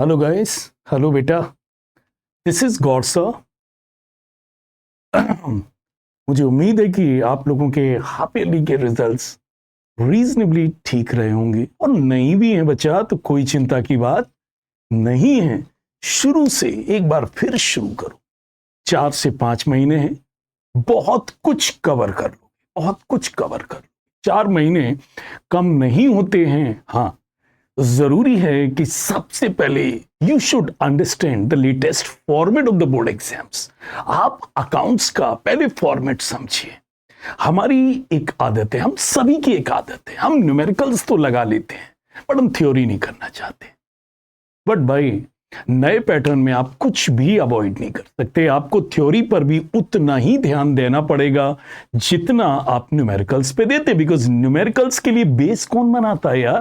Hello guys. Hello बेटा। This is God sir. मुझे उम्मीद है कि आप लोगों के हाफ ईयरली के रिजल्ट्स रीजनेबली ठीक रहे होंगे, और नहीं भी हैं बच्चा तो कोई चिंता की बात नहीं है। शुरू से एक बार फिर शुरू करो। 4 से 5 महीने हैं, बहुत कुछ कवर कर लो, बहुत कुछ कवर कर लो। 4 महीने कम नहीं होते हैं। हाँ, जरूरी है कि सबसे पहले you should understand the latest format of the board exams. आप अकाउंट्स का पहले फॉर्मेट समझिए। हमारी एक आदत है, हम सभी की एक आदत है, हम न्यूमेरिकल्स तो लगा लेते हैं बट हम थ्योरी नहीं करना चाहते। बट भाई, नए पैटर्न में आप कुछ भी अवॉइड नहीं कर सकते। आपको थ्योरी पर भी उतना ही ध्यान देना पड़ेगा जितना आप न्यूमेरिकल्स पे देते, बिकॉज न्यूमेरिकल्स के लिए बेस कौन बनाता है यार?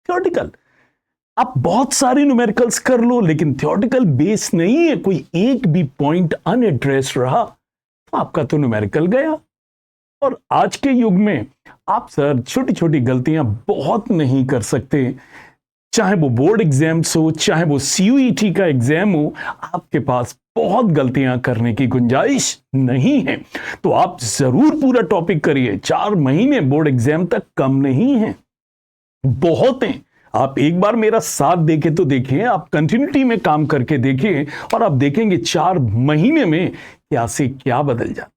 थ्योरेटिकल। आप बहुत सारे न्यूमेरिकल्स कर लो लेकिन थ्योरेटिकल बेस नहीं है, कोई एक भी पॉइंट अनएड्रेस रहा तो आपका तो न्यूमेरिकल गया। और आज के युग में आप सर छोटी छोटी गलतियां बहुत नहीं कर सकते, चाहे वो बोर्ड एग्जाम्स हो, चाहे वो सीयूईटी का एग्जाम हो, आपके पास बहुत गलतियां करने की गुंजाइश नहीं है। तो आप जरूर पूरा टॉपिक करिए। 4 महीने बोर्ड एग्जाम तक कम नहीं है, बहुत हैं। आप एक बार मेरा साथ देखे तो देखिए, आप कंटिन्यूटी में काम करके देखिए और आप देखेंगे 4 महीने में क्या से क्या बदल जाता।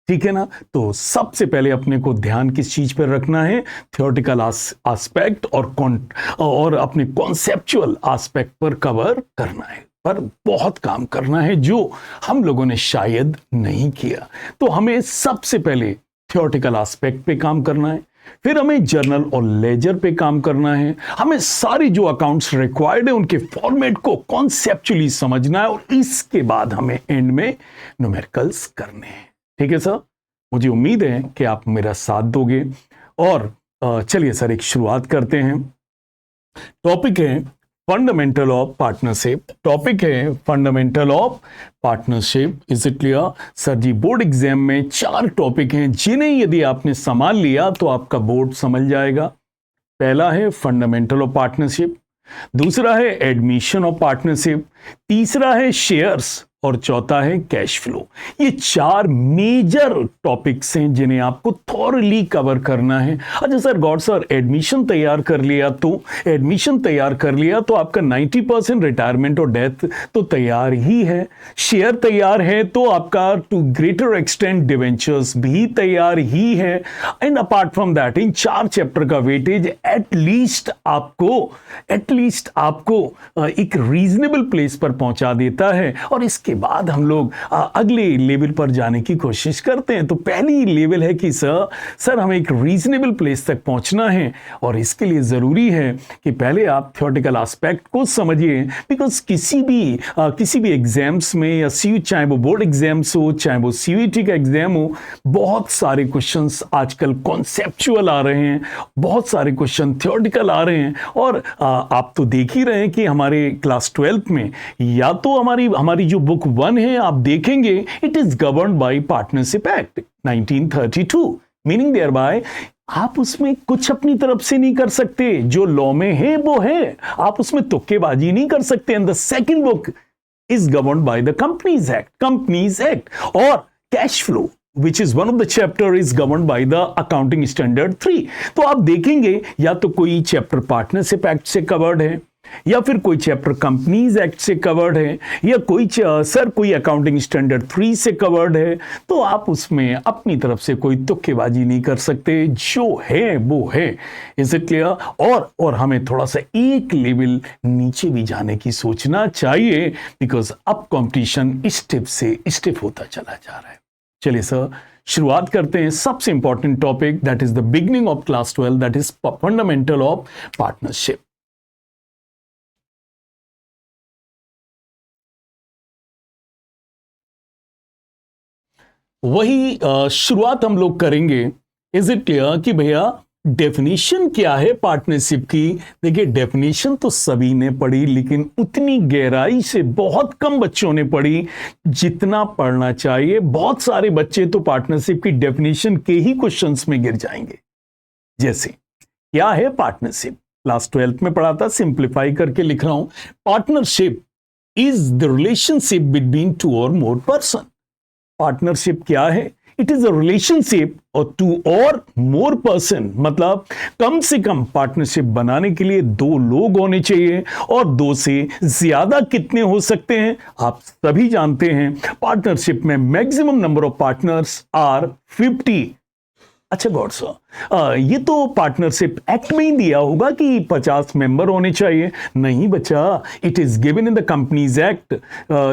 ठीक है ना? तो सबसे पहले अपने को ध्यान किस चीज पर रखना है? थ्योरेटिकल एस्पेक्ट और अपने कॉन्सेप्चुअल एस्पेक्ट पर कवर करना है, पर बहुत काम करना है जो हम लोगों ने शायद नहीं किया। तो हमें सबसे पहले थ्योरेटिकल एस्पेक्ट पे काम करना है, फिर हमें जर्नल और लेजर पे काम करना है, हमें सारी जो अकाउंट्स रिक्वायर्ड है उनके फॉर्मेट को कॉन्सेप्चुअली समझना है, और इसके बाद हमें एंड में न्यूमेरिकल्स करने हैं। ठीक है सर? मुझे उम्मीद है कि आप मेरा साथ दोगे। और चलिए सर, एक शुरुआत करते हैं। टॉपिक है फंडामेंटल ऑफ पार्टनरशिप। टॉपिक है fundamental of partnership. Is it clear? Sir ji, board exam में 4 टॉपिक हैं जिन्हें यदि आपने संभाल लिया तो आपका बोर्ड समझ जाएगा। पहला है फंडामेंटल ऑफ पार्टनरशिप, दूसरा है एडमिशन ऑफ पार्टनरशिप, तीसरा है शेयर्स, और चौथा है कैश फ्लो। ये 4 मेजर टॉपिक्स हैं जिन्हें आपको थॉरली कवर करना है। अच्छा सर, गॉड सर, एडमिशन तैयार कर लिया तो आपका 90% रिटायरमेंट और डेथ तो तैयार ही है। शेयर तैयार है तो आपका टू ग्रेटर एक्सटेंट डिवेंचर्स भी तैयार ही है। And apart from that, in 4 chapter का वेटेज एटलीस्ट आपको एक रीजनेबल प्लेस पर पहुंचा देता है। और इसके बाद हम लोग अगले लेवल पर जाने की कोशिश करते हैं। तो पहली लेवल है कि सर हमें एक रीजनेबल प्लेस तक पहुंचना है, और इसके लिए जरूरी है कि पहले आप थ्योरेटिकल एस्पेक्ट को समझिए। बिकॉज किसी भी एग्जाम्स में, या चाहे वो बोर्ड एग्जाम्स हो, चाहे वो सीयूईटी का एग्जाम हो, बहुत सारे क्वेश्चंस आजकल कॉन्सेप्चुअल आ रहे हैं, बहुत सारे क्वेश्चन थ्योरेटिकल आ रहे हैं। और आप तो देख ही रहे हैं कि हमारे क्लास 12th में, या तो हमारी जो बुक 1 है, आप देखेंगे it is governed by partnership act 1932, meaning thereby आप उसमें कुछ अपनी तरफ से नहीं कर सकते। जो लॉ में है वो है, आप उसमें तुक्केबाजी नहीं कर सकते। And the second book is governed by the companies act. और cash flow which is one of the chapter is governed by the accounting standard 3। तो आप देखेंगे या तो कोई चैप्टर पार्टनरशिप एक्ट से कवर्ड है, या फिर कोई चैप्टर कंपनीज एक्ट से कवर्ड है, या कोई अकाउंटिंग स्टैंडर्ड 3 से कवर्ड है। तो आप उसमें अपनी तरफ से कोई तुक्केबाजी नहीं कर सकते, जो है वो है। Is it clear? और हमें थोड़ा सा एक लेवल नीचे भी जाने की सोचना चाहिए, बिकॉज अब कंपटीशन स्टेप से स्टेप होता चला जा रहा है। चलिए सर, शुरुआत करते हैं सबसे important topic, that is the beginning of class 12, that is fundamental of partnership. वही शुरुआत हम लोग करेंगे। इज इट क्लियर कि भैया डेफिनेशन क्या है पार्टनरशिप की? देखिए, डेफिनेशन तो सभी ने पढ़ी, लेकिन उतनी गहराई से बहुत कम बच्चों ने पढ़ी जितना पढ़ना चाहिए। बहुत सारे बच्चे तो पार्टनरशिप की डेफिनेशन के ही क्वेश्चंस में गिर जाएंगे। जैसे, क्या है पार्टनरशिप? क्लास 12th में पढ़ा था, सिंप्लीफाई करके लिख रहा हूं। Partnership is the relationship between two और मोर पर्सन। पार्टनरशिप क्या है? इट इज अ रिलेशनशिप और टू और मोर पर्सन, मतलब कम से कम पार्टनरशिप बनाने के लिए दो लोग होने चाहिए, और दो से ज्यादा कितने हो सकते हैं आप सभी जानते हैं। पार्टनरशिप में maximum number of partners are 50। अच्छा गॉड सर, ये तो पार्टनरशिप एक्ट में ही दिया होगा कि 50 मेंबर होने चाहिए। नहीं बच्चा, it is given in the companies act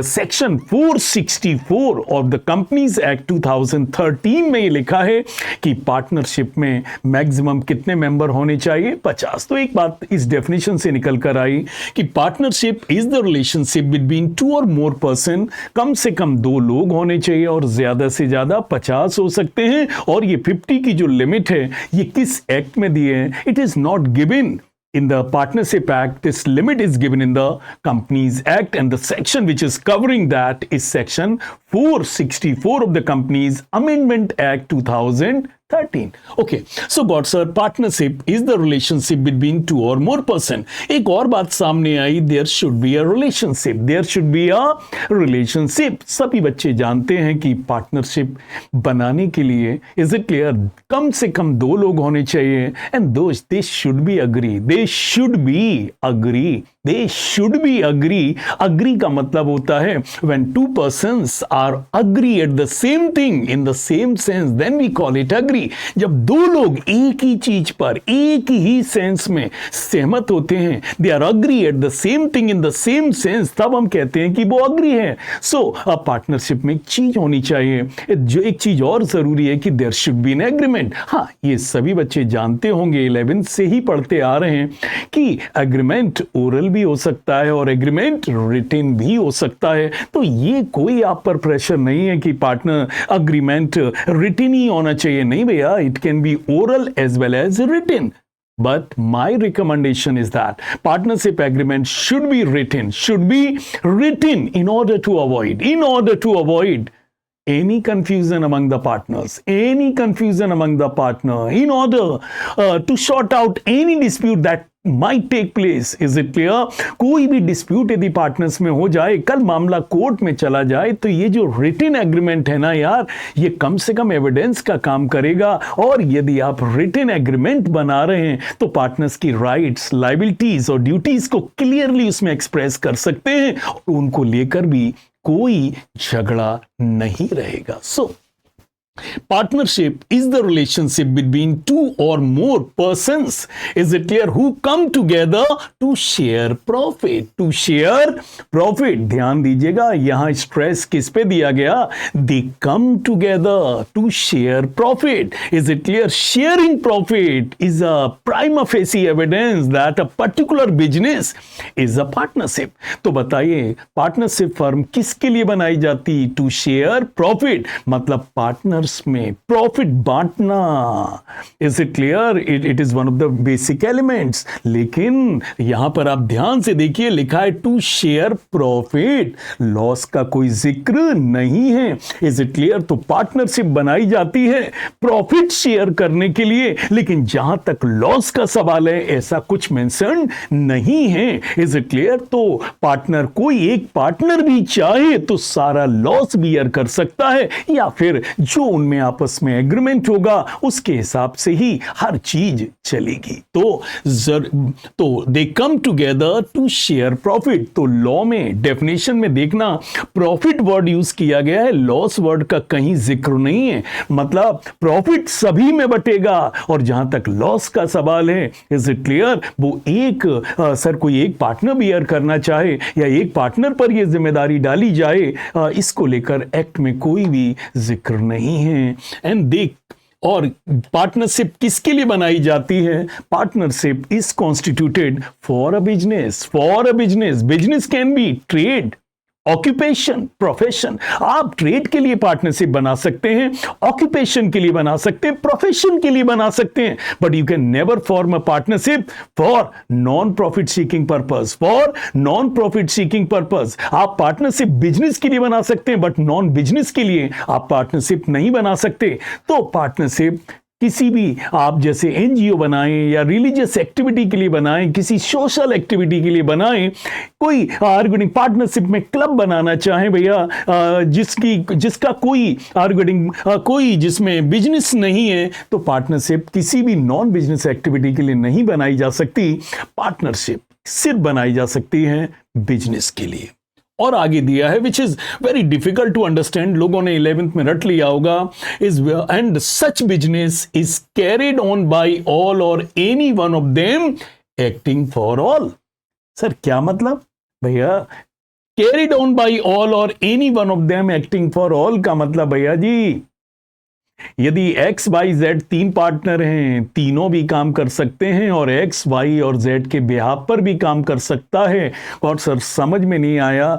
section 464 of the companies act 2013 में ये लिखा है कि पार्टनरशिप में मैक्सिमम कितने मेंबर होने चाहिए? 50। तो एक बात इस डेफिनेशन से निकल कर आई कि partnership is the relationship between two और मोर पर्सन, कम से कम दो लोग होने चाहिए और ज्यादा से ज्यादा 50 हो सकते हैं। और ये 50 की जो लिमिट है ये किस एक्ट में दिए हैं? It is not given in the partnership act. This limit is given in the companies act, and the section which is covering that is section 464 of the companies amendment act 2013. Okay, so God sir, partnership is the relationship between two or more person. एक और बात सामने आई, there should be a relationship, there should be a relationship. सभी बच्चे जानते हैं कि partnership बनाने के लिए, is it clear, कम से कम दो लोग होने चाहिए, and those they should be agree, they should be agree, they should be agree. Agree का मतलब होता है when two persons are agree at the same thing in the same sense, then we call it agree. जब दो लोग एक ही चीज पर एक ही सेंस में सहमत होते हैं, they are agree at the same thing in the same sense, तब हम कहते हैं कि वो अग्री है। सो अब पार्टनरशिप में एक चीज होनी चाहिए, जो एक चीज और जरूरी है कि there should be an agreement. हाँ, ये सभी बच्चे जानते होंगे, 11th से ही पढ़ते आ रहे हैं कि एग्रीमेंट ओरल भी हो सकता है और एग्रीमेंट रिटन भी हो सकता है। तो ये कोई आप पर प्रेशर नहीं है कि पार्टनर अग्रीमेंट रिटन ही होना चाहिए, नहीं भैया, it can be oral as well as written. But my recommendation is that partnership agreement should be written in order to avoid any confusion among the partners, in order to sort out any dispute that might take place. Is it clear? कोई भी dispute यदि partners में हो जाए, कल मामला court में चला जाए, तो ये जो रिटन एग्रीमेंट है ना यार, ये कम से कम एविडेंस का काम करेगा। और यदि आप रिटन एग्रीमेंट बना रहे हैं तो पार्टनर्स की राइट्स, लायबिलिटीज और ड्यूटीज को क्लियरली उसमें एक्सप्रेस कर सकते हैं और उनको लेकर भी कोई झगड़ा नहीं रहेगा। सो partnership is the relationship between two or more persons, is it clear, who come together to share profit, ध्यान दीजिएगा, यहां स्ट्रेस किस पे दिया गया? they come together to share profit. Is it clear? Sharing profit is a prima facie evidence that a particular business is a partnership. तो बताइए, partnership firm किसके लिए बनाई जाती? to share profit, मतलब पार्टनर में प्रॉफिट बांटना। Is it clear? It is one of the basic elements. लेकिन यहां पर आप ध्यान से देखिए, लिखा है टू शेयर प्रॉफिट, लॉस का कोई जिक्र नहीं है। Is it clear? तो पार्टनरशिप बनाई जाती है प्रॉफिट शेयर करने के लिए, लेकिन जहां तक लॉस का सवाल है ऐसा कुछ मेंशन नहीं है। Is it clear? तो पार्टनर, कोई एक पार्टनर भी चाहे तो सारा लॉस बियर कर सकता है, या फिर जो उनमें आपस में एग्रीमेंट होगा उसके हिसाब से ही हर चीज चलेगी। तो they come together to share profit. तो लॉ में डेफिनेशन में देखना, प्रॉफिट वर्ड यूज किया गया है, लॉस वर्ड का कहीं जिक्र नहीं है। मतलब प्रॉफिट सभी में बटेगा, और जहां तक लॉस का सवाल है, इज इट क्लियर, वो एक सर कोई एक पार्टनर बियर करना चाहे या एक पार्टनर पर यह जिम्मेदारी डाली जाए, इसको लेकर एक्ट में कोई भी जिक्र नहीं है। एंड दे, और पार्टनरशिप किसके लिए बनाई जाती है? Partnership is constituted for a business. Business can be trade, occupation, profession. आप ट्रेड के लिए पार्टनरशिप बना सकते हैं, ऑक्यूपेशन के लिए बना सकते हैं, प्रोफेशन के लिए बना सकते हैं, but you can never form a partnership for non profit seeking purpose. आप पार्टनरशिप बिजनेस के लिए बना सकते हैं, बट नॉन बिजनेस के लिए आप पार्टनरशिप नहीं बना सकते। तो पार्टनरशिप किसी भी आप जैसे एनजीओ बनाएं या रिलीजियस एक्टिविटी के लिए बनाएं, किसी सोशल एक्टिविटी के लिए बनाएं, कोई ऑर्गेनिक पार्टनरशिप में क्लब बनाना चाहें भैया, जिसका कोई ऑर्गेनिक कोई जिसमें बिजनेस नहीं है, तो पार्टनरशिप किसी भी नॉन बिजनेस एक्टिविटी के लिए नहीं बनाई जा सकती। पार्टनरशिप सिर्फ बनाई जा सकती है बिजनेस के लिए। और आगे दिया है which is very difficult to understand, लोगों ने 11th में रट लिया होगा, is and such business is carried on by all or any one of them acting for all. Sir क्या मतलब भैया? Carried on by all or any one of them acting for all का मतलब भैया जी, यदि एक्स वाई जेड 3 पार्टनर हैं, तीनों भी काम कर सकते हैं और एक्स वाई और जेड के बिहाफ पर भी काम कर सकता है। और सर समझ में नहीं आया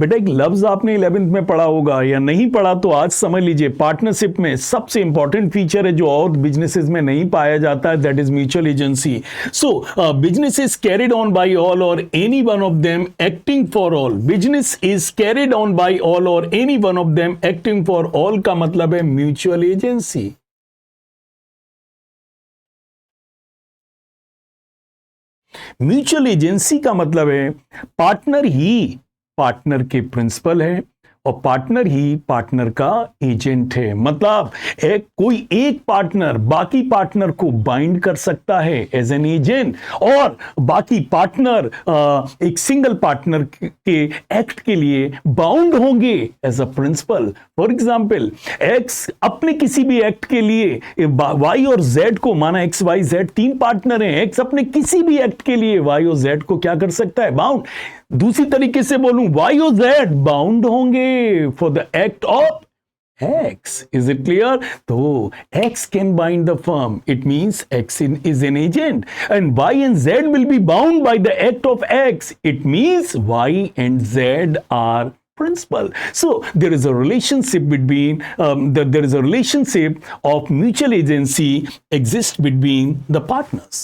बेटा, एक लफ्ज आपने 11th में पढ़ा होगा या नहीं पढ़ा तो आज समझ लीजिए। पार्टनरशिप में सबसे इंपॉर्टेंट फीचर है जो और बिजनेसेस में नहीं पाया जाता है, that is mutual agency. So business is carried on by all or any one of them acting for all. Business is carried on by all or any one of them acting for all का मतलब है mutual agency. Mutual agency का मतलब है partner ही partner के principal है और पार्टनर ही पार्टनर का एजेंट है। मतलब कोई एक पार्टनर बाकी पार्टनर को बाइंड कर सकता है एज एन एजेंट, और बाकी पार्टनर एक सिंगल पार्टनर के एक्ट के लिए बाउंड होंगे as a principal. For example, X अपने किसी भी एक्ट के लिए वाई और जेड को, माना एक्स वाई जेड 3 पार्टनर हैं, एक्स अपने किसी भी एक्ट के लिए वाई और जेड को क्या कर सकता है? बाउंड। दूसरी तरीके से बोलूं, वाई और जेड बाउंड होंगे for the act of X. Is it clear? तो X can bind the firm, it means X is an agent, and Y and Z will be bound by the act of X, it means Y and Z are principle. So there is a relationship between there is a relationship of mutual agency exists between the partners.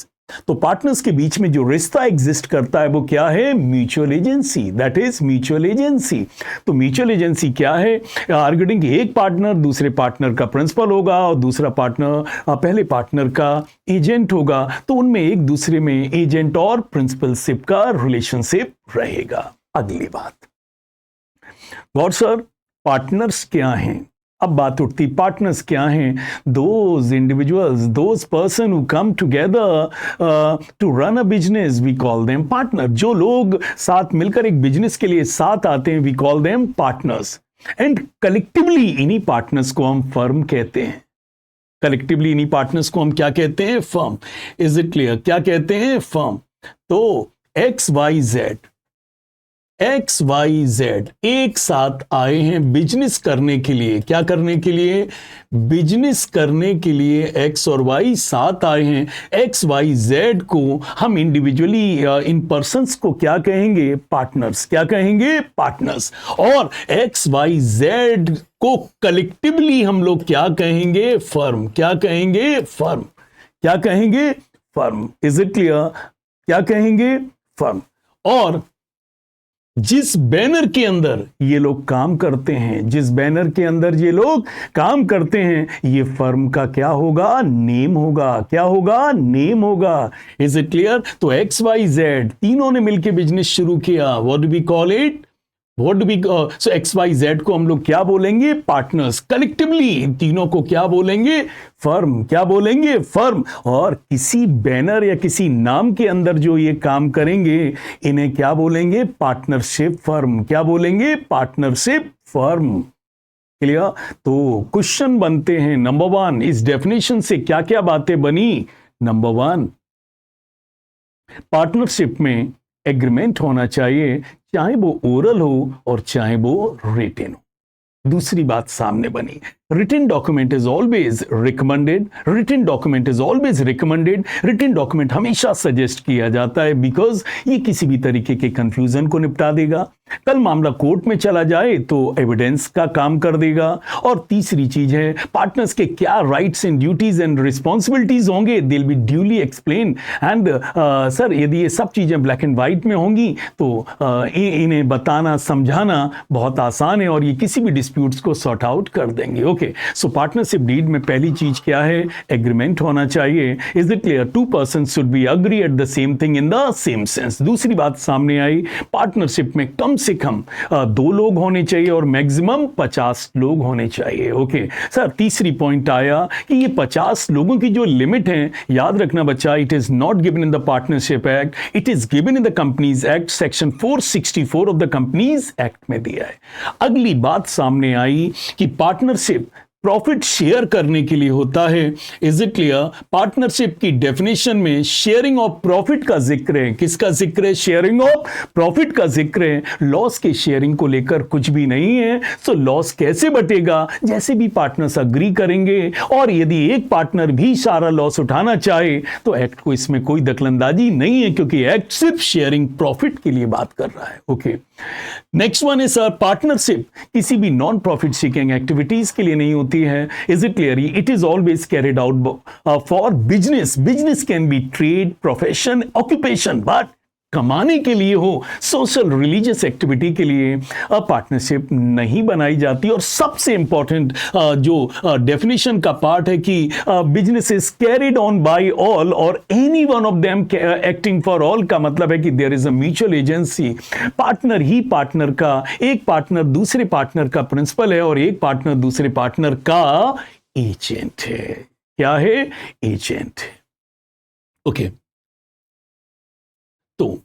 तो partners के बीच में जो रिश्ता exist करता है वो क्या है? Mutual agency, that is mutual agency. तो म्यूचुअल एजेंसी क्या है? आर्गुइंग एक पार्टनर दूसरे पार्टनर का प्रिंसिपल होगा और दूसरा पार्टनर पहले पार्टनर का एजेंट होगा, तो उनमें एक दूसरे में एजेंट और प्रिंसिपलशिप का रिलेशनशिप रहेगा। अगली बात, गौर सर, पार्टनर्स क्या हैं? अब बात उठती, पार्टनर्स क्या हैं? Those individuals, those person who come together to run a business, we call them partner. जो लोग साथ मिलकर एक बिजनेस के लिए साथ आते हैं, we call them partners. And collectively इन्हीं पार्टनर्स को हम फर्म कहते हैं। कलेक्टिवली इन्हीं पार्टनर्स को हम क्या कहते हैं? फर्म। Is it clear? क्या कहते हैं? फर्म। तो X Y Z, X Y Z एक साथ आए हैं बिजनेस करने के लिए। क्या करने के लिए? बिजनेस करने के लिए एक्स और वाई साथ आए हैं। एक्स वाई जेड को हम इंडिविजुअली इन पर्संस को क्या कहेंगे? पार्टनर्स। क्या कहेंगे? पार्टनर्स। और एक्स वाई जेड को कलेक्टिवली हम लोग क्या कहेंगे? फर्म। क्या कहेंगे? फर्म। क्या कहेंगे? फर्म। Is it clear? क्या कहेंगे? फर्म। और जिस बैनर के अंदर ये लोग काम करते हैं, जिस बैनर के अंदर ये लोग काम करते हैं, ये फर्म का क्या होगा? नेम होगा। क्या होगा? नेम होगा। Is it clear? तो एक्स वाई जेड तीनों ने मिलकर बिजनेस शुरू किया। What do we call it? What do we so X Y Z को हम लोग क्या बोलेंगे? पार्टनर्स। कलेक्टिवली इन तीनों को क्या बोलेंगे? फर्म। क्या बोलेंगे? फर्म। और किसी बैनर या किसी नाम के अंदर जो ये काम करेंगे, इन्हें क्या बोलेंगे? Partnership firm. क्या बोलेंगे? Partnership firm. क्लियर? तो क्वेश्चन बनते हैं, नंबर 1, इस डेफिनेशन से क्या क्या बातें बनी? नंबर 1, पार्टनरशिप में एग्रीमेंट होना चाहिए, चाहे वो ओरल हो और चाहे वो रिटन हो। दूसरी बात सामने बनी, written document is always recommended. Written document is always recommended. Written document हमेशा सजेस्ट किया जाता है, बिकॉज ये किसी भी तरीके के कंफ्यूजन को निपटा देगा। कल मामला कोर्ट में चला जाए तो एविडेंस का काम कर देगा। और तीसरी चीज है, पार्टनर्स के क्या rights and duties and responsibilities होंगे, they will be duly explain. And sir, यदि ये सब चीजें ब्लैक एंड व्हाइट में होंगी तो इन्हें बताना समझाना बहुत आसान है और ये किसी भी डिस्प्यूट्स को सॉर्ट आउट कर देंगे। ओके, सो पार्टनरशिप डीड में पहली चीज क्या है? एग्रीमेंट होना चाहिए. Is it clear? Two person should be agree at the same thing in the same sense. दूसरी बात सामने आई, पार्टनरशिप में कम से कम 2 लोग होने चाहिए और मैक्सिमम 50 लोग होने चाहिए. ओके सर, तीसरी पॉइंट आया कि ये 50 लोगों की जो लिमिट है, याद रखना बच्चा, it is not given in the partnership act, it is given in the companies act. Section 464 of the companies act में दिया है. अगली बात सामने आई कि पार्टनरशिप प्रॉफिट शेयर करने के लिए होता है. Is it clear? पार्टनरशिप की डेफिनेशन में शेयरिंग ऑफ प्रॉफिट का जिक्र है. किसका जिक्र है? शेयरिंग ऑफ प्रॉफिट का जिक्र है. लॉस के शेयरिंग को लेकर कुछ भी नहीं है. सो लॉस कैसे बटेगा? जैसे भी पार्टनर्स अग्री करेंगे, और यदि एक पार्टनर भी सारा लॉस उठाना चाहे तो एक्ट को इसमें कोई दखलंदाजी नहीं है, क्योंकि एक्ट सिर्फ शेयरिंग प्रॉफिट के लिए बात कर रहा है. ओके, नेक्स्ट वन है सर, पार्टनरशिप किसी भी नॉन प्रॉफिट सीकिंग एक्टिविटीज के लिए नहीं होती है. Is it clear? It is always carried out for business. Business can be trade, profession, occupation, but कमाने के लिए हो, सोशल रिलीजियस एक्टिविटी के लिए पार्टनरशिप नहीं बनाई जाती. और सबसे इंपॉर्टेंट जो डेफिनेशन का पार्ट है कि business is carried on by all or any one of them acting for all, का मतलब है कि there is a mutual agency. Partner ही पार्टनर का, एक पार्टनर दूसरे पार्टनर का प्रिंसिपल है और एक पार्टनर दूसरे पार्टनर का एजेंट है. क्या है? एजेंट. ओके, तो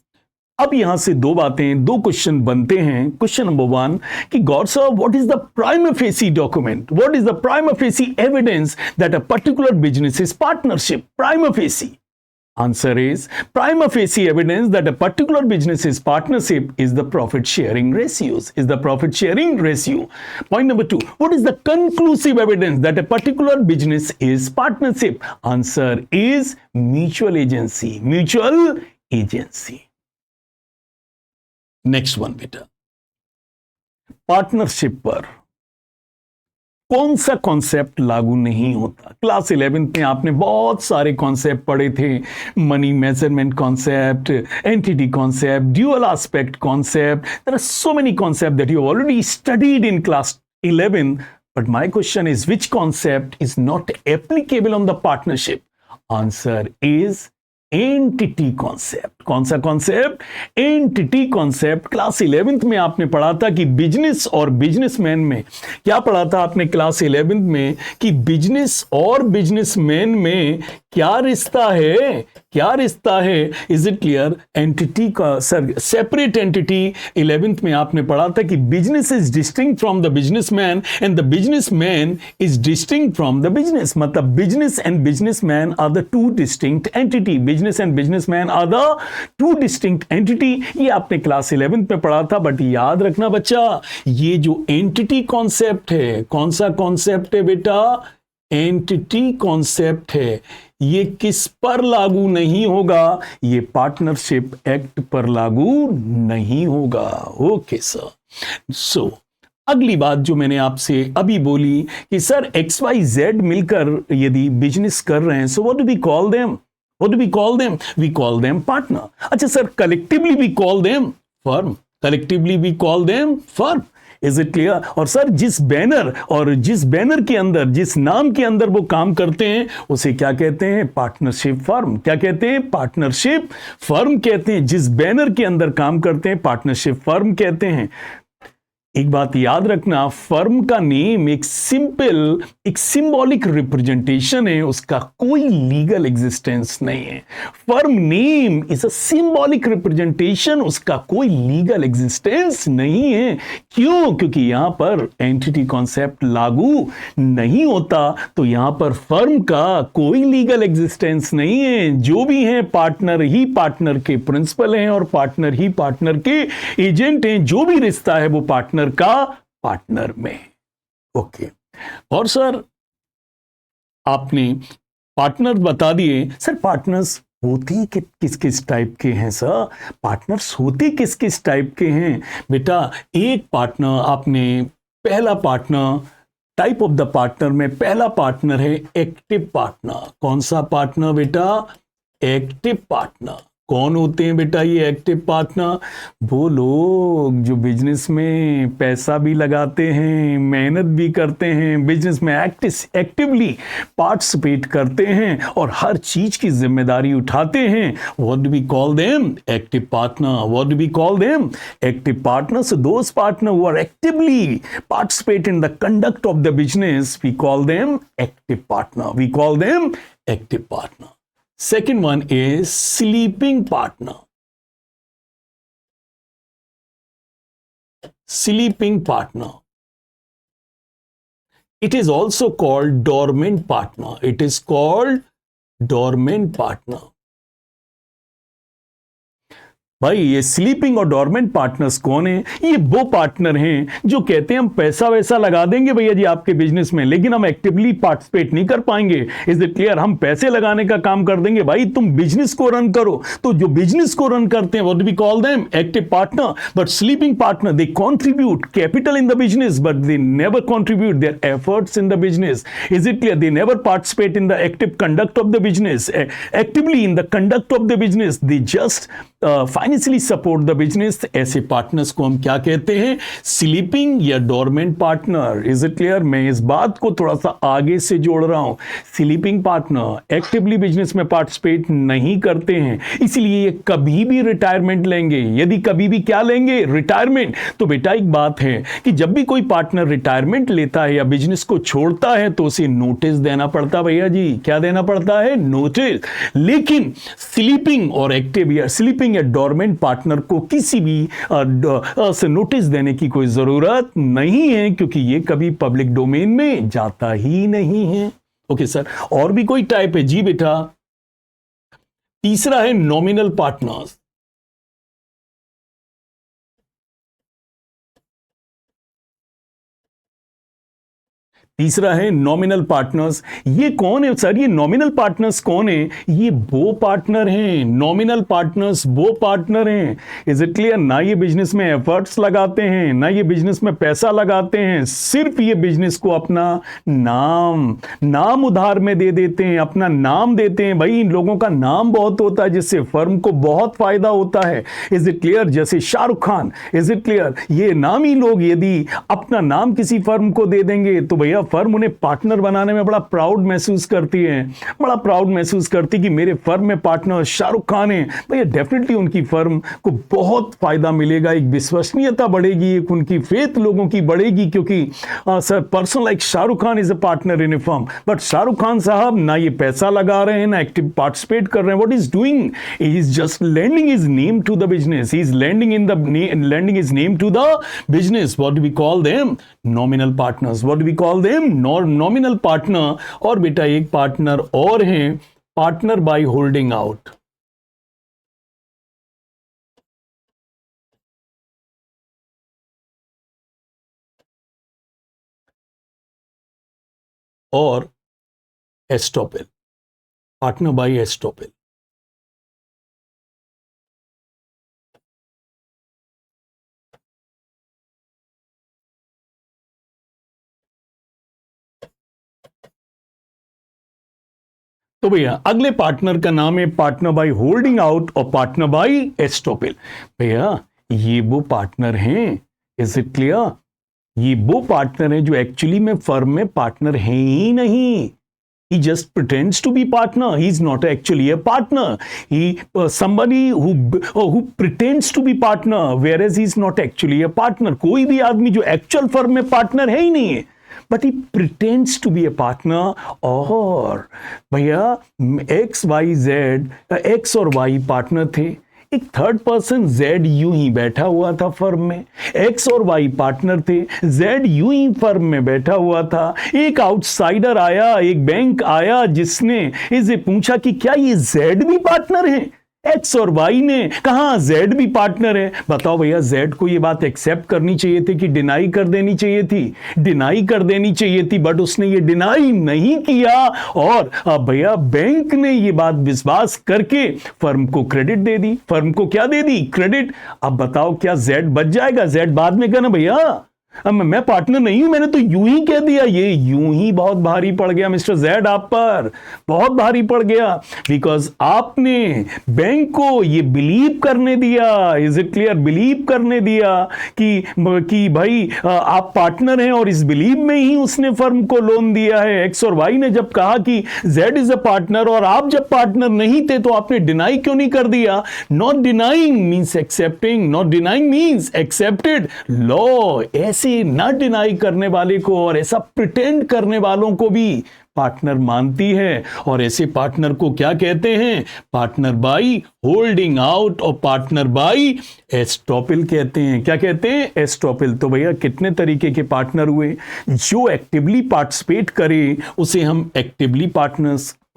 अब यहां से 2 बातें, 2 क्वेश्चन बनते हैं. क्वेश्चन नंबर 1 कि God sir, what is the prima facie document, what is the prima facie evidence that a particular business is partnership? Prima facie. Answer is, prima facie evidence that a particular business is partnership is the profit sharing ratios, is the profit sharing ratio. Point number 2, what is the conclusive evidence that a particular business is partnership? Answer is mutual agency, mutual agency. Next one बेटा, partnership पर कौन सा concept लागू नहीं होता? Class 11th में आपने बहुत सारे कॉन्सेप्ट पढ़े थे. Money measurement concept, entity concept, dual aspect concept. There are so many concept that you already studied in class 11. But my question is, which concept is not applicable on the partnership? Answer is entity concept. कौन सा concept? Entity concept. Class 11th में आपने पढ़ा था कि business और businessman में, क्या पढ़ा था आपने क्लास 11th में? कि बिजनेस और बिजनेसमैन में क्या रिश्ता है? क्या रिश्ता है? Is it clear? एंटिटी का सर, सेपरेट एंटिटी 11th में आपने पढ़ा था कि business is distinct from the businessman and the businessman is distinct from the business. मतलब business and businessman are the 2 distinct entity. Business and businessman are the 2 distinct entity. ये आपने class 11th में पढ़ा था. बट याद रखना बच्चा, ये जो एंटिटी कॉन्सेप्ट है, कौन सा कॉन्सेप्ट है बेटा? एंटिटी कॉन्सेप्ट है. ये किस पर लागू नहीं होगा? ये पार्टनरशिप एक्ट पर लागू नहीं होगा. Okay sir. सो अगली बात जो मैंने आपसे अभी बोली कि सर XYZ मिलकर यदि बिजनेस कर रहे हैं, so what do we call them? What do we call them? We call them partner. अच्छा sir, collectively we call them firm. Collectively we call them firm. Is it clear? और sir जिस banner के अंदर, जिस नाम के अंदर वो काम करते हैं, उसे क्या कहते हैं? Partnership firm. क्या कहते हैं? पार्टनरशिप फर्म कहते हैं. जिस बैनर के अंदर काम करते हैं, पार्टनरशिप फर्म कहते हैं. एक बात याद रखना, फर्म का नेम एक सिंबॉलिक रिप्रेजेंटेशन है, उसका कोई लीगल एग्जिस्टेंस नहीं है. Firm name is a symbolic representation, उसका कोई लीगल एग्जिस्टेंस नहीं है. क्यों? क्योंकि यहां पर एंटिटी कॉन्सेप्ट लागू नहीं होता, तो यहां पर फर्म का कोई लीगल एग्जिस्टेंस नहीं है. जो भी हैं, पार्टनर ही पार्टनर के प्रिंसिपल हैं और पार्टनर ही पार्टनर के एजेंट हैं. जो भी रिश्ता है वो पार्टनर का पार्टनर में. ओके. और सर आपने पार्टनर बता दिए. सर पार्टनर्स होते किस किस टाइप के हैं? सर पार्टनर्स होते किस किस टाइप के हैं? बेटा एक पार्टनर, आपने पहला partner, type of the partner में पहला पार्टनर है एक्टिव पार्टनर. कौन सा पार्टनर बेटा? Active partner. कौन होते हैं बेटा ये एक्टिव पार्टनर? वो लोग जो बिजनेस में पैसा भी लगाते हैं, मेहनत भी करते हैं, बिजनेस में एक्टिवली पार्टिसिपेट करते हैं और हर चीज की जिम्मेदारी उठाते हैं। What do we call them? Active partner. What do we call them? Active partners. Those partner who are actively participate in the conduct of the business, we call them active partner. We call them active partner. Second one is sleeping partner. Sleeping partner. It is also called dormant partner. It is called dormant partner. भाई ये sleeping और dormant partners कौन है? ये वो partner हैं जो कहते हैं हम पैसा वैसा लगा देंगे भैया जी आपके बिजनेस में, लेकिन हम एक्टिवली पार्टिसिपेट नहीं कर पाएंगे। Is it clear? हम पैसे लगाने का काम कर देंगे, भाई तुम बिजनेस को रन करो। तो जो बिजनेस को रन करते हैं, what do we call them? Active partner. But sleeping partner, they contribute capital in the business but they never contribute their efforts in the business. Is it clear? They never participate in the active conduct of the business, actively in the conduct of the business, they just financially support the business. ऐसे partners को हम क्या कहते हैं? Sleeping या dormant partner. Is it clear? मैं इस बात को थोड़ा सा आगे से जोड़ रहा हूं। स्लीपिंग पार्टनर एक्टिवली बिजनेस में पार्टिसिपेट नहीं करते हैं, इसलिए ये कभी भी रिटायरमेंट लेंगे। यदि कभी भी क्या लेंगे? रिटायरमेंट। तो बेटा एक बात है कि जब भी कोई पार्टनर रिटायरमेंट लेता है या बिजनेस को छोड़ता है तो उसे नोटिस देना पड़ता। भैया जी क्या देना पड़ता है? नोटिस। लेकिन स्लीपिंग और एक्टिव या स्लीपिंग या डोरमेंट पार्टनर को किसी भी से नोटिस देने की कोई जरूरत नहीं है, क्योंकि ये कभी पब्लिक डोमेन में जाता ही नहीं है। ओके सर, और भी कोई टाइप है? जी बेटा, तीसरा है नॉमिनल पार्टनर्स। तीसरा है नॉमिनल पार्टनर्स। ये कौन है सर? ये नॉमिनल पार्टनर्स कौन है? ये वो पार्टनर हैं, नॉमिनल पार्टनर्स वो पार्टनर हैं। Is it clear? ना ये बिजनेस में एफर्ट्स लगाते हैं, ना ये बिजनेस में पैसा लगाते हैं, सिर्फ ये बिजनेस को अपना नाम उधार में दे देते हैं, अपना नाम देते हैं। भाई इन लोगों का नाम बहुत होता है जिससे फर्म को बहुत फायदा होता है। Is it clear? जैसे Shahrukh Khan. Is it clear? ये नामी लोग यदि अपना नाम किसी फर्म को दे देंगे तो भैया फर्म उन्हें पार्टनर बनाने में बड़ा प्राउड महसूस करती है, बड़ा प्राउड महसूस करती कि मेरे फर्म में पार्टनर शाहरुख खान है। भैया डेफिनेटली उनकी फर्म को बहुत फायदा मिलेगा, एक विश्वसनीयता बढ़ेगी, एक उनकी फेथ लोगों की बढ़ेगी, क्योंकि sir person like Shahrukh Khan is a partner in A firm. But Shahrukh Khan साहब ना ये पैसा लगा रहे हैं, ना एक्टिव पार्टिसिपेट कर रहे हैं। What is doing? He is just lending his name to the business. He is lending his name to the business. What do we call them? Nominal partners. What do we call them? Nominal partner. और बेटा एक partner और है, partner by holding out. और estoppel, partner by estoppel. तो भैया अगले partner का नाम है पार्टनर बाय होल्डिंग आउट और पार्टनर बाय एस्टॉपेल। भैया ये वो पार्टनर हैं, इज इट क्लियर? ये वो पार्टनर हैं जो एक्चुअली में फर्म में पार्टनर हैं ही नहीं। He just pretends to be partner. He is not actually a partner. He somebody who pretends to be partner, whereas he is not actually a partner. कोई भी आदमी जो एक्चुअल फर्म में partner है ही नहीं है, but he pretends to be a partner. और भैया एक्स और वाई पार्टनर थे, एक थर्ड पर्सन जेड यूं ही बैठा हुआ था फर्म में। एक्स और वाई पार्टनर थे, जेड यूं ही फर्म में बैठा हुआ था। एक आउटसाइडर आया, एक बैंक आया, जिसने इसे पूछा कि क्या ये जेड भी पार्टनर है? एक्स और वाई ने कहा जेड भी पार्टनर है। बताओ भैया, जेड को ये बात एक्सेप्ट करनी चाहिए थी कि डिनाई कर देनी चाहिए थी? डिनाई कर देनी चाहिए थी, बट उसने ये डिनाई नहीं किया। और भैया बैंक ने ये बात विश्वास करके फर्म को क्रेडिट दे दी। फर्म को क्या दे दी? क्रेडिट। अब बताओ क्या जेड बच जाएगा? जेड बाद में कहना भैया अब मैं पार्टनर नहीं हूं, मैंने तो यूं ही कह दिया। ये यूं ही बहुत भारी पड़ गया मिस्टर जेड आप पर, बहुत भारी पड़ गया, बिकॉज आपने बैंक को ये बिलीव करने दिया, इज इट क्लियर, बिलीव करने दिया कि भाई आप पार्टनर हैं, और इस बिलीव में ही उसने फर्म को लोन दिया है। एक्स और वाई ने जब कहा कि जेड इज अ पार्टनर और आप जब पार्टनर नहीं थे, तो आपने डिनाई क्यों नहीं कर दिया? Not denying means accepting, not denying means accepted. Law ऐसे ना डिनाई करने वाले को और ऐसा प्रिटेंड करने वालों को भी पार्टनर मानती है, और ऐसे पार्टनर को क्या कहते हैं? पार्टनर बाई होल्डिंग आउट और पार्टनर बाई एस्टॉपिल कहते हैं। क्या कहते हैं? एस्टॉपिल। तो भैया कितने तरीके के पार्टनर हुए? जो एक्टिवली पार्टिसिपेट करे उसे हम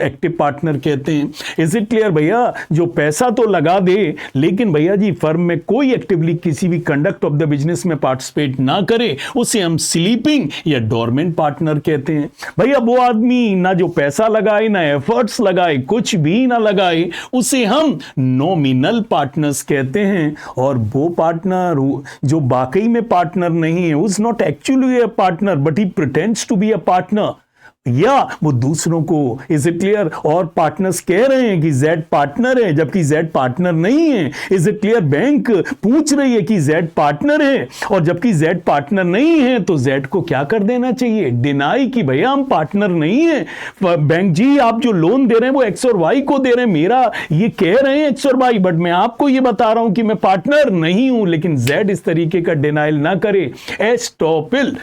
एक्टिव पार्टनर कहते हैं। इज इट क्लियर भैया? जो पैसा तो लगा दे, लेकिन भैया जी फर्म में कोई एक्टिवली किसी भी कंडक्ट ऑफ द बिजनेस में पार्टिसिपेट ना करे, उसे हम स्लीपिंग या डोरमेंट पार्टनर कहते हैं। भैया वो आदमी ना जो पैसा लगाए, ना एफर्ट्स लगाए, कुछ भी ना लगाए, उसे हम नॉमिनल पार्टनर्स कहते हैं। और वो पार्टनर जो वाकई में पार्टनर नहीं है, who's not actually a partner but he pretends to be a partner, या वो दूसरों को, इज इट क्लियर, और पार्टनर्स कह रहे हैं कि जेड पार्टनर है जबकि जेड पार्टनर नहीं है। Is it clear? बैंक पूछ रही है कि जेड पार्टनर है, और जबकि जेड पार्टनर नहीं है तो जेड को क्या कर देना चाहिए? डिनाई कि भैया हम पार्टनर नहीं है। बैंक जी आप जो लोन दे रहे हैं वो एक्स और वाई को दे रहे हैं, मेरा ये कह रहे हैं एक्स और वाई, बट मैं आपको ये बता रहा हूं कि मैं पार्टनर नहीं हूं। लेकिन जेड इस तरीके का डिनाइल ना करे, एस्टॉपिल,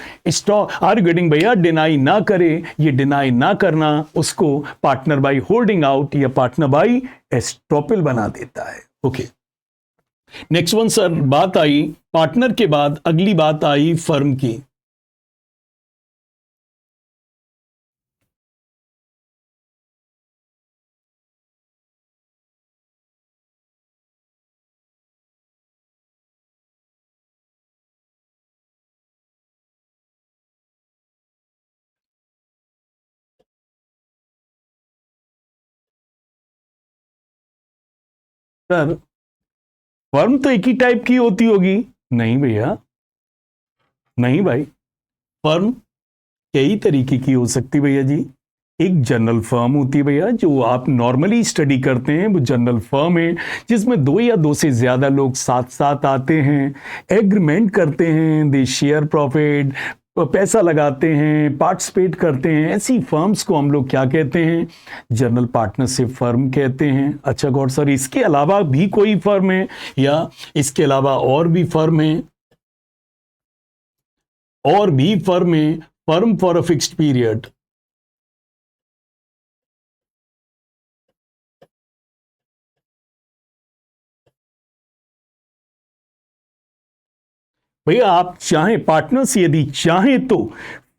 आर्गुइंग भैया डिनाई ना करे, ये डिनाई ना करना उसको पार्टनर बाई होल्डिंग आउट या पार्टनर बाई एस्टॉपिल बना देता है। ओके, नेक्स्ट वन सर, बात आई पार्टनर के बाद अगली बात आई फर्म की। सर फर्म तो एक ही टाइप की होती होगी? नहीं भैया, नहीं भाई, फर्म कई तरीके की हो सकती भैया जी। एक जनरल फर्म होती है भैया, जो आप नॉर्मली स्टडी करते हैं, वो जनरल फर्म है जिसमें दो या दो से ज्यादा लोग साथ साथ आते हैं, एग्रीमेंट करते हैं, दे शेयर प्रॉफिट, पैसा लगाते हैं, पार्टिसिपेट करते हैं। ऐसी फर्म्स को हम लोग क्या कहते हैं? जनरल पार्टनरशिप फर्म कहते हैं। अच्छा गौर सर, इसके अलावा भी कोई फर्म है, या इसके अलावा और भी फर्म है? और भी फर्म है, firm for a fixed period. भैया आप चाहें, पार्टनर्स यदि चाहें तो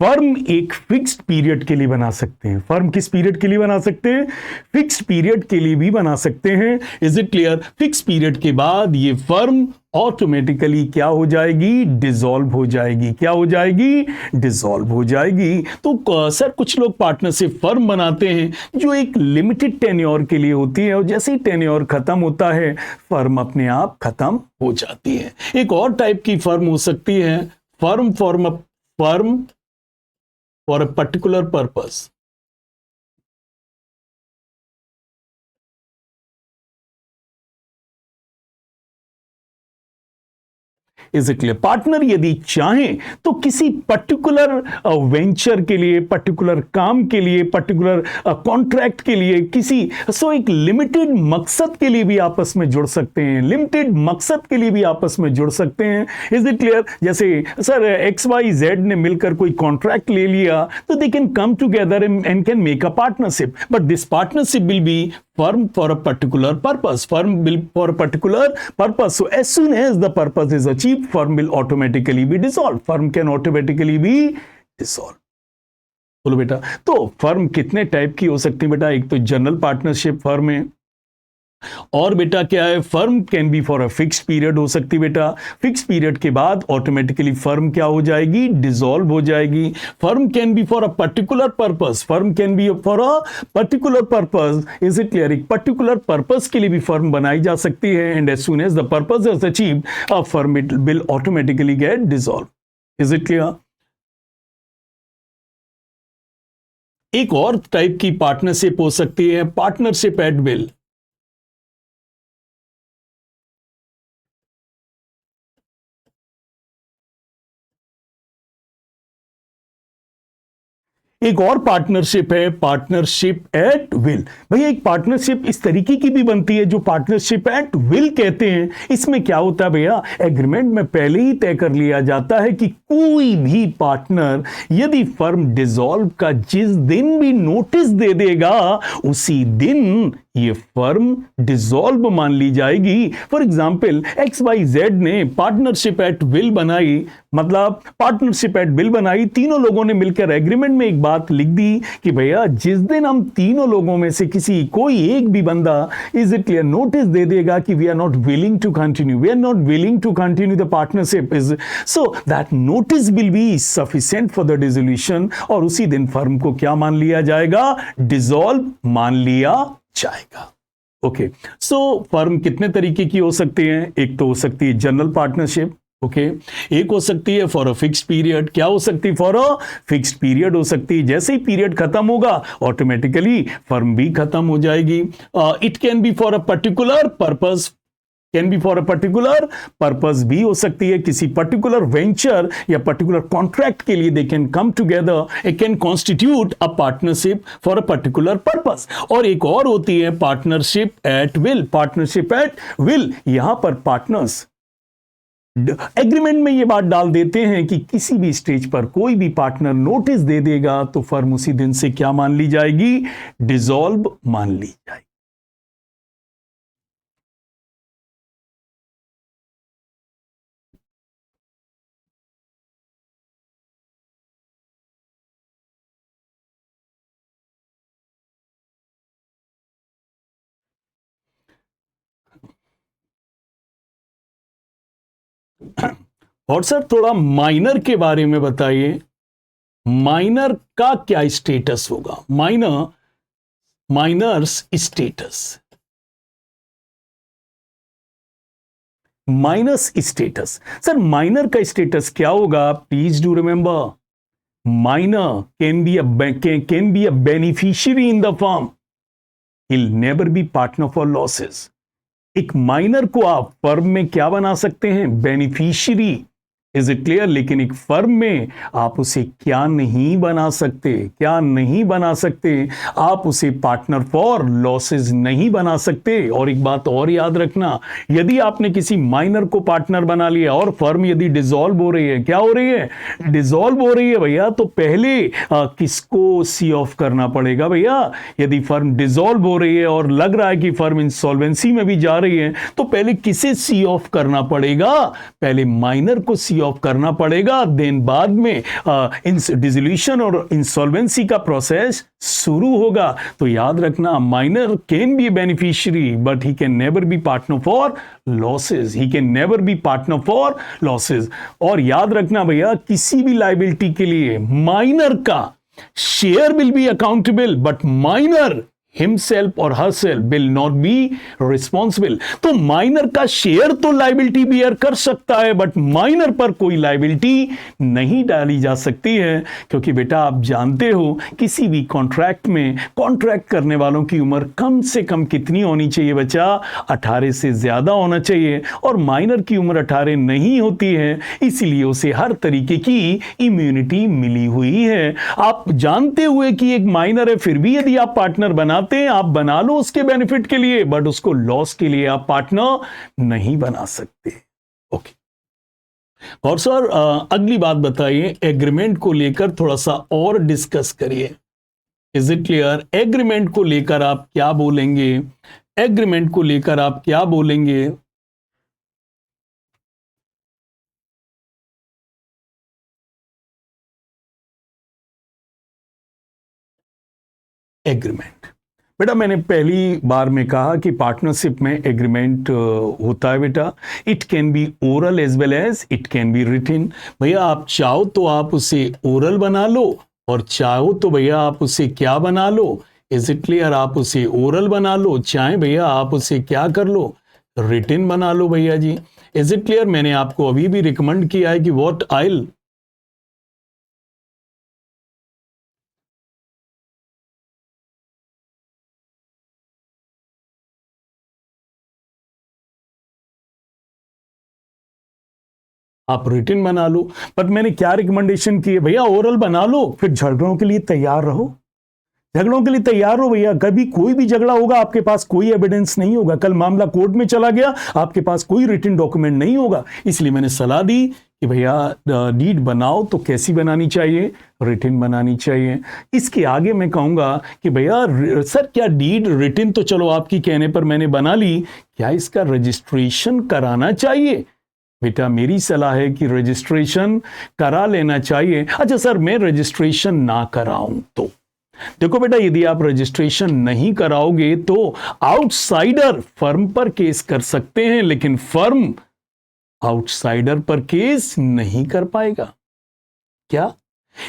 फर्म एक फिक्स्ड पीरियड के लिए बना सकते हैं। फर्म किस पीरियड के लिए बना सकते हैं? फिक्स्ड पीरियड के लिए भी बना सकते हैं। Is it clear? Fix period के बाद ये फर्म ऑटोमेटिकली क्या हो जाएगी? डिसॉल्व हो जाएगी। क्या हो जाएगी? डिसॉल्व हो जाएगी। तो सर कुछ लोग पार्टनरशिप फर्म बनाते हैं जो एक लिमिटेड टेन्योर के लिए होती है, और जैसे ही टेन्योर खत्म होता है फर्म अपने आप खत्म हो जाती है। एक और टाइप की फर्म हो सकती है firm for a particular purpose. Is it clear? Partner यदि चाहें तो किसी पर्टिकुलर वेंचर के लिए, पर्टिकुलर काम के लिए, पर्टिकुलर कॉन्ट्रैक्ट के लिए, किसी एक लिमिटेड मकसद के लिए भी आपस में जुड़ सकते हैं। लिमिटेड मकसद के लिए भी आपस में जुड़ सकते हैं। Is it clear? जैसे सर एक्स वाई जेड ने मिलकर कोई कॉन्ट्रैक्ट ले लिया, तो they can come together and can make a partnership, but this partnership will be firm for a particular purpose. Firm will for a particular purpose. So as soon as the purpose is achieved, firm will automatically be dissolved. Firm can automatically be dissolved. बोलो बेटा, तो firm कितने type की हो सकती है बेटा? एक तो जनरल पार्टनरशिप फर्म है, और बेटा क्या है? Firm can be for a fixed period हो सकती है बेटा। फिक्स्ड पीरियड के बाद ऑटोमेटिकली फर्म क्या हो जाएगी? डिसॉल्व हो जाएगी। Firm can be for a particular purpose. Firm can be for a particular purpose. Is it clear? एक पर्टिकुलर पर्पस के लिए भी फर्म बनाई जा सकती है, and as soon as the purpose is achieved, a firm will automatically get dissolve. Is it clear? एक और टाइप की पार्टनरशिप हो सकती है पार्टनरशिप एट विल। एक और पार्टनरशिप है पार्टनरशिप एट विल। भैया एक पार्टनरशिप इस तरीके की भी बनती है जो पार्टनरशिप एट विल कहते हैं। इसमें क्या होता है भैया, एग्रीमेंट में पहले ही तय कर लिया जाता है कि कोई भी पार्टनर यदि फर्म डिसॉल्व का जिस दिन भी नोटिस दे देगा उसी दिन ये फर्म डिसॉल्व मान ली जाएगी। फॉर एग्जाम्पल XYZ ने पार्टनरशिप एट विल बनाई, मतलब पार्टनरशिप एट विल बनाई, तीनों लोगों ने मिलकर एग्रीमेंट में एक बात लिख दी कि भैया जिस दिन हम तीनों लोगों में से किसी कोई एक भी बंदा इज इट क्लियर नोटिस दे देगा कि we are not willing to continue, we are not willing to continue the partnership is, so that notice will be sufficient for the dissolution, और उसी दिन फर्म को क्या मान लिया जाएगा, डिसॉल्व मान लिया जाएगा। ओके, सो फर्म कितने तरीके की हो सकती है, एक तो हो सकती है जनरल पार्टनरशिप, ओके, एक हो सकती है फॉर अ फिक्स्ड पीरियड। क्या हो सकती है, फॉर अ फिक्स्ड पीरियड हो सकती है, जैसे ही पीरियड खत्म होगा ऑटोमेटिकली फर्म भी खत्म हो जाएगी। It can be for a particular purpose, can be for a particular purpose भी हो सकती है, किसी पर्टिकुलर वेंचर या पर्टिकुलर कॉन्ट्रैक्ट के लिए they can come together, it can constitute a partnership for a particular purpose. और एक और होती है partnership at will. Partnership at will, यहां पर पार्टनर्स एग्रीमेंट में ये बात डाल देते हैं कि किसी भी स्टेज पर कोई भी पार्टनर नोटिस दे देगा तो फर्म उसी दिन से क्या मान ली जाएगी, डिसॉल्व मान ली जाएगी। और सर थोड़ा माइनर के बारे में बताइए, माइनर का क्या स्टेटस होगा, minors status, minus status. Sir minor का स्टेटस क्या होगा, please do remember, minor can be a beneficiary in the firm, he'll never be partner for losses। एक माइनर को आप फर्म में क्या बना सकते हैं, बेनिफिशियरी, इज इट क्लियर, लेकिन एक फर्म में आप उसे क्या नहीं बना सकते, क्या नहीं बना सकते, आप उसे पार्टनर फॉर लॉसेस नहीं बना सकते। और एक बात और याद रखना, यदि आपने किसी माइनर को पार्टनर बना लिया और फर्म यदि डिसॉल्व हो रही है, क्या हो रही है, डिसॉल्व हो रही है भैया, तो पहले किसको सी ऑफ करना पड़ेगा भैया, यदि फर्म डिसॉल्व हो रही है और लग रहा है कि फर्म इंसॉल्वेंसी में भी जा रही है तो पहले किसे सी ऑफ करना पड़ेगा, पहले माइनर को सी ऑफ करना पड़ेगा, देन बाद में डिसोल्यूशन और इंसॉल्वेंसी का प्रोसेस शुरू होगा। तो याद रखना, minor can B A beneficiary but he can never be partner for losses, he can never be partner for losses. और याद रखना भैया, किसी भी लायबिलिटी के लिए माइनर का share will be accountable but minor himself or herself will not be responsible. तो माइनर का शेयर तो लायबिलिटी बियर कर सकता है बट माइनर पर कोई लायबिलिटी नहीं डाली जा सकती है, क्योंकि बेटा आप जानते हो किसी भी कॉन्ट्रैक्ट में कॉन्ट्रैक्ट करने वालों की उम्र कम से कम कितनी होनी चाहिए बच्चा, 18 से ज्यादा होना चाहिए, और माइनर की उम्र 18 नहीं होती है, इसीलिए उसे हर तरीके की इम्यूनिटी मिली हुई है। आप जानते हुए कि एक माइनर है फिर भी यदि आप पार्टनर बना आप बना लो उसके बेनिफिट के लिए, बट उसको लॉस के लिए आप पार्टनर नहीं बना सकते। ओके, और सर अगली बात बताइए, एग्रीमेंट को लेकर थोड़ा सा और डिस्कस करिए। इज इट क्लियर, एग्रीमेंट को लेकर आप क्या बोलेंगे, एग्रीमेंट को लेकर आप क्या बोलेंगे। एग्रीमेंट, बेटा मैंने पहली बार में कहा कि पार्टनरशिप में एग्रीमेंट होता है बेटा, it can be oral as well as it can be written. भैया आप चाहो तो आप उसे ओरल बना लो और चाहो तो भैया आप उसे क्या बना लो, इज इट क्लियर, आप उसे ओरल बना लो, चाहे भैया आप उसे क्या कर लो, रिटन बना लो भैया जी। इज इट क्लियर, मैंने आपको अभी भी रिकमेंड किया है कि व्हाट आइल आप रिटन बना लो। बट मैंने क्या रिकमेंडेशन की है भैया, ओरल बना लो, फिर झगड़ों के लिए तैयार रहो। झगड़ों के लिए तैयार हो भैया, कभी कोई भी झगड़ा होगा आपके पास कोई एविडेंस नहीं होगा, कल मामला कोर्ट में चला गया आपके पास कोई रिटन डॉक्यूमेंट नहीं होगा। इसलिए मैंने सलाह दी कि भैया डीड बनाओ तो कैसी बनानी चाहिए, रिटन बनानी चाहिए। इसके आगे मैं कहूंगा कि भैया सर क्या डीड रिटन तो चलो आपकी कहने पर मैंने बना ली, क्या इसका रजिस्ट्रेशन कराना चाहिए? बेटा मेरी सलाह है कि रजिस्ट्रेशन करा लेना चाहिए। अच्छा सर मैं रजिस्ट्रेशन ना कराऊं तो? देखो बेटा, यदि आप रजिस्ट्रेशन नहीं कराओगे तो आउटसाइडर फर्म पर केस कर सकते हैं, लेकिन फर्म आउटसाइडर पर केस नहीं कर पाएगा। क्या?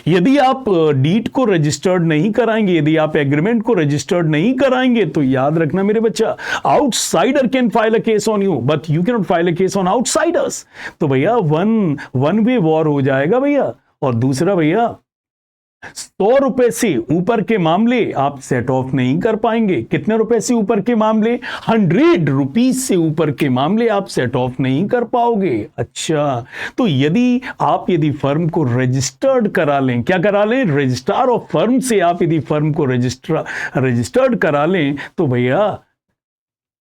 यदि आप डीड को रजिस्टर्ड नहीं कराएंगे, यदि आप एग्रीमेंट को रजिस्टर्ड नहीं कराएंगे, तो याद रखना मेरे बच्चा, outsider can file a case on you but you can not file a case on outsiders. तो भैया वन वे वॉर हो जाएगा भैया। और दूसरा भैया, 100 रुपए से ऊपर के मामले आप सेट ऑफ नहीं कर पाएंगे। कितने रुपए से ऊपर के मामले? 100 रुपीज से ऊपर के मामले आप सेट ऑफ नहीं कर पाओगे। अच्छा, तो यदि फर्म को रजिस्टर्ड करा लें, क्या करा लें? रजिस्ट्रार ऑफ फर्म से आप यदि फर्म को रजिस्टर्ड करा लें, तो भैया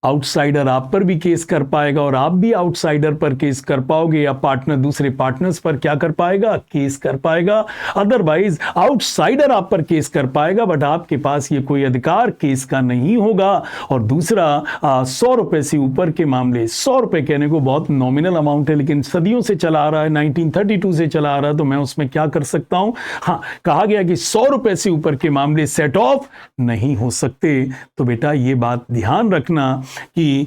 आउटसाइडर आप पर भी केस कर पाएगा और आप भी आउटसाइडर पर केस कर पाओगे, या पार्टनर दूसरे पार्टनर्स पर क्या कर पाएगा? केस कर पाएगा। अदरवाइज आउटसाइडर आप पर केस कर पाएगा बट आपके पास ये कोई अधिकार केस का नहीं होगा। और दूसरा, 100 रुपए से ऊपर के मामले, 100 रुपए कहने को बहुत नॉमिनल अमाउंट है लेकिन सदियों से चला आ रहा है, 1932 से चला आ रहा है, तो मैं उसमें क्या कर सकता हूं? हाँ, कहा गया कि 100 रुपए से ऊपर के मामले सेट ऑफ नहीं हो सकते। तो बेटा ये बात ध्यान रखना कि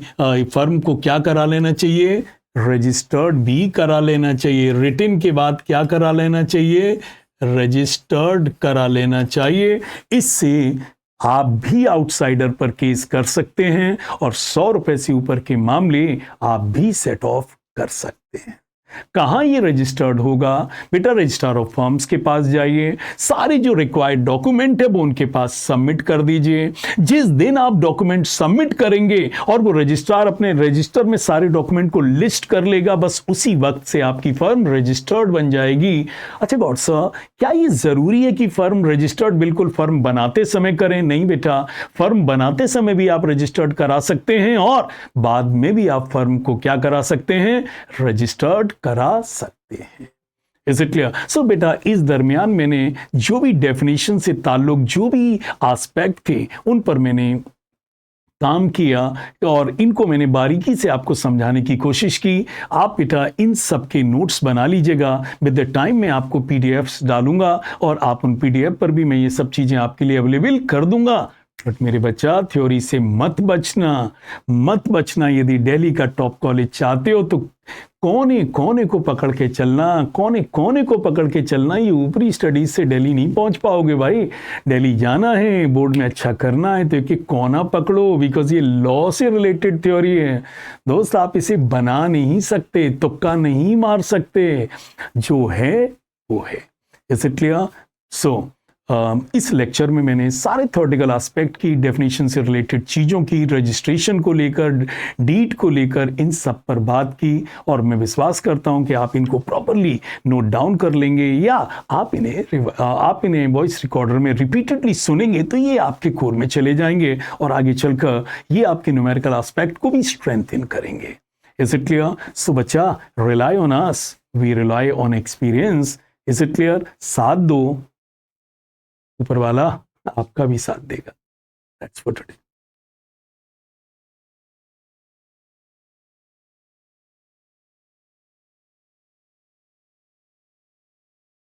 फर्म को क्या करा लेना चाहिए? रजिस्टर्ड भी करा लेना चाहिए। रिटन के बाद क्या करा लेना चाहिए? रजिस्टर्ड करा लेना चाहिए। इससे आप भी आउटसाइडर पर केस कर सकते हैं और 100 रुपए से ऊपर के मामले आप भी सेट ऑफ कर सकते हैं। कहां ये रजिस्टर्ड होगा? बेटा रजिस्ट्रार ऑफ फर्म्स के पास जाइए, सारे जो रिक्वायर्ड डॉक्यूमेंट है वो उनके पास सबमिट कर दीजिए। जिस दिन आप डॉक्यूमेंट सबमिट करेंगे और वो रजिस्ट्रार अपने रजिस्टर में सारे डॉक्यूमेंट को लिस्ट कर लेगा, बस उसी वक्त से आपकी फर्म रजिस्टर्ड बन जाएगी। अच्छा गॉड सर, क्या ये जरूरी है कि फर्म रजिस्टर्ड बिल्कुल फर्म बनाते समय करें? नहीं बेटा, फर्म बनाते समय भी आप रजिस्टर्ड करा सकते हैं और बाद में भी आप फर्म को क्या करा सकते हैं? रजिस्टर्ड करा सकते हैं। Is it clear? सो बेटा इस दरमियान मैंने जो भी डेफिनेशन से ताल्लुक, जो भी एस्पेक्ट थे, उन पर मैंने काम किया और इनको मैंने बारीकी से आपको समझाने की कोशिश की। आप बेटा इन सब के नोट्स बना लीजिएगा। विद द टाइम मैं आपको पीडीएफ्स डालूंगा और आप उन पीडीएफ पर भी मैं ये सब चीजें आपके लिए अवेलेबल कर दूंगा। बट मेरे बच्चा, थ्योरी से मत बचना। यदि दिल्ली का टॉप कॉलेज चाहते हो तो कोने कोने को पकड़ के चलना। ये ऊपरी स्टडीज से दिल्ली नहीं पहुंच पाओगे भाई। दिल्ली जाना है, बोर्ड में अच्छा करना है तो एक कोना पकड़ो, बिकॉज ये लॉ से रिलेटेड थ्योरी है दोस्त। आप इसे बना नहीं सकते, तुक्का नहीं मार सकते, जो है वो है। Is it clear? सो इस लेक्चर में मैंने सारे थ्योरेटिकल एस्पेक्ट की, डेफिनेशन से रिलेटेड चीज़ों की, रजिस्ट्रेशन को लेकर, डीड को लेकर, इन सब पर बात की और मैं विश्वास करता हूं कि आप इनको प्रॉपरली नोट डाउन कर लेंगे या आप इन्हें वॉइस रिकॉर्डर में रिपीटेडली सुनेंगे तो ये आपके कोर में चले जाएंगे और आगे चलकर ये आपके न्यूमेरिकल एस्पेक्ट को भी स्ट्रेंथन करेंगे। Is it clear? सो बच्चा, rely on us, we rely on experience. Is it clear? साथ दो, ऊपर वाला आपका भी साथ देगा। That's for today.